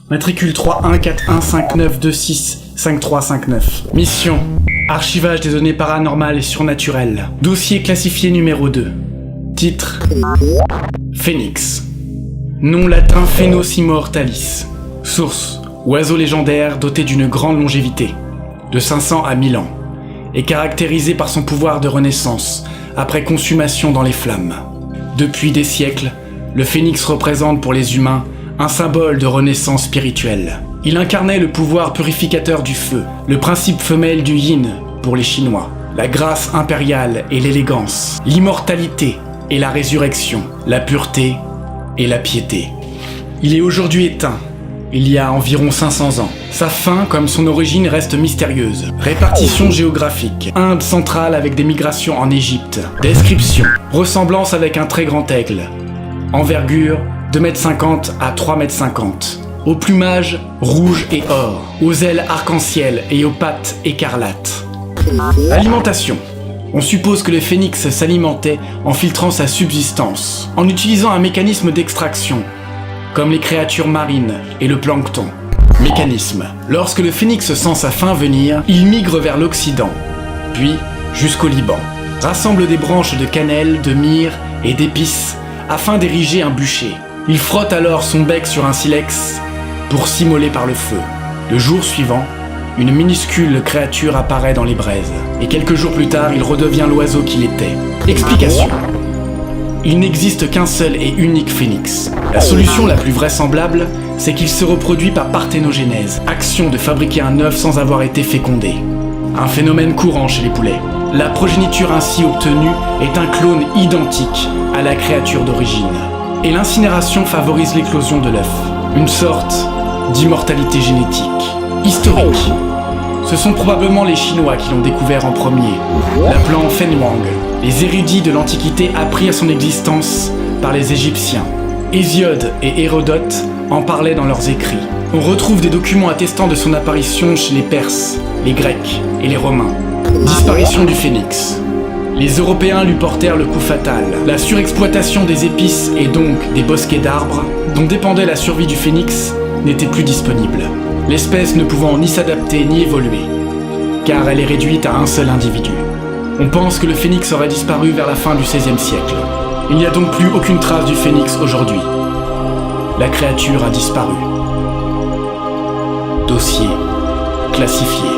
Matricule 314159265359. Mission: archivage des données paranormales et surnaturelles. Dossier classifié numéro 2. Titre: Phénix. Nom latin Phénos immortalis. Source: oiseau légendaire doté d'une grande longévité, de 500 à 1000 ans, et caractérisé par son pouvoir de renaissance après consumation dans les flammes. Depuis des siècles, le phénix représente pour les humains un symbole de renaissance spirituelle. Il incarnait le pouvoir purificateur du feu, le principe femelle du yin pour les Chinois, la grâce impériale et l'élégance, l'immortalité et la résurrection, la pureté et la piété. Il est aujourd'hui éteint, il y a environ 500 ans. Sa fin comme son origine reste mystérieuse. Répartition géographique: Inde centrale avec des migrations en Égypte. Description: ressemblance avec un très grand aigle. Envergure: 2,50 m à 3,50 m. Au plumage rouge et or, aux ailes arc-en-ciel et aux pattes écarlates. Alimentation: on suppose que le phénix s'alimentait en filtrant sa subsistance, en utilisant un mécanisme d'extraction, comme les créatures marines et le plancton. Mécanisme: lorsque le phénix sent sa faim venir, il migre vers l'Occident, puis jusqu'au Liban. Rassemble des branches de cannelle, de myrrhe et d'épices afin d'ériger un bûcher. Il frotte alors son bec sur un silex pour s'immoler par le feu. Le jour suivant, une minuscule créature apparaît dans les braises, et quelques jours plus tard, il redevient l'oiseau qu'il était. Explication: il n'existe qu'un seul et unique phénix. La solution la plus vraisemblable, c'est qu'il se reproduit par parthénogenèse, action de fabriquer un œuf sans avoir été fécondé. Un phénomène courant chez les poulets. La progéniture ainsi obtenue est un clone identique à la créature d'origine. Et l'incinération favorise l'éclosion de l'œuf. Une sorte d'immortalité génétique. Historique: ce sont probablement les Chinois qui l'ont découvert en premier, l'appelant Fenwang. Les érudits de l'Antiquité apprirent son existence par les Égyptiens. Hésiode et Hérodote en parlaient dans leurs écrits. On retrouve des documents attestant de son apparition chez les Perses, les Grecs et les Romains. Disparition du phénix. Les Européens lui portèrent le coup fatal. La surexploitation des épices et donc des bosquets d'arbres, dont dépendait la survie du phénix, n'était plus disponible. L'espèce ne pouvant ni s'adapter ni évoluer, car elle est réduite à un seul individu. On pense que le phénix aurait disparu vers la fin du XVIe siècle. Il n'y a donc plus aucune trace du phénix aujourd'hui. La créature a disparu. Dossier classifié.